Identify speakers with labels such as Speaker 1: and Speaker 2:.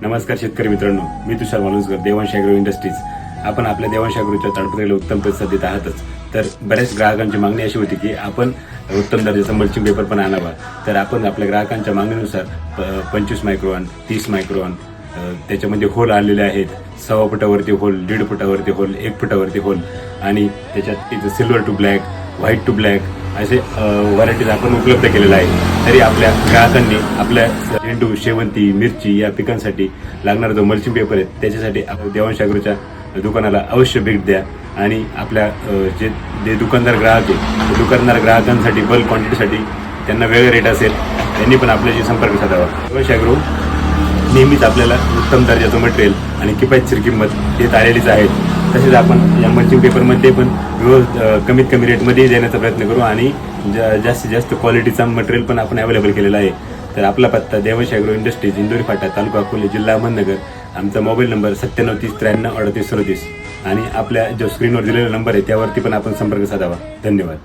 Speaker 1: नमस्कार शेतकरी मित्रांनो, मी तुषार मालुसकर, देवांश ॲग्रो इंडस्ट्रीज. आपण आपल्या देवांश ॲग्रोच्या ताडपत्रीला उत्तम प्रतिसाद देत आहातच. तर बऱ्याच ग्राहकांची मागणी अशी होती की आपण उत्तम दर्जाचा मल्चिंग पेपर पण आणावा. तर आपण आपल्या ग्राहकांच्या मागणीनुसार 25 मायक्रॉन, 30 मायक्रॉन त्याच्यामध्ये होल आणलेले आहेत. 1.25 फुटावरती होल, 1.5 फुटावरती होल, 1 फुटावरती होल आणि त्याच्यात तिथं silver to black, white to black असे व्हरायटीज आपण उपलब्ध केलेला आहे. तरी आपल्या ग्राहकांनी आपल्या झेंडू, शेवंती, मिरची या पिकांसाठी लागणारा जो मल्चिंग पेपर आहे त्याच्यासाठी देवांश ॲग्रोच्या दुकानाला अवश्य भेट द्या. आणि आपल्या जे दुकानदार ग्राहक आहे, दुकानदार ग्राहकांसाठी बल्क क्वांटिटीसाठी त्यांना वेगळा रेट असेल, त्यांनी पण आपल्याशी संपर्क साधावा. देवांश ॲग्रो नेहमीच आपल्याला उत्तम दर्जाचं मटेरियल आणि किफायतशीर किंमत देत आलेलीच आहे. तसेच आपण या मल्चिंग पेपरमध्ये पण कमीत कमी रेटमध्ये देण्याचा प्रयत्न करू आणि जास्तीत जास्त क्वालिटीचा मटेरियल पण आपण अवेलेबल केलेला आहे. तर आपला पत्ता देवांश ॲग्रो इंडस्ट्रीज, इंदोरी फाटा, तालुका अकोले, जिल्हा अहमदनगर. आमचा मोबाईल नंबर 9730 93 38 37 आणि आपल्या जो स्क्रीनवर दिलेला नंबर आहे त्यावरती पण आपण संपर्क साधावा. धन्यवाद.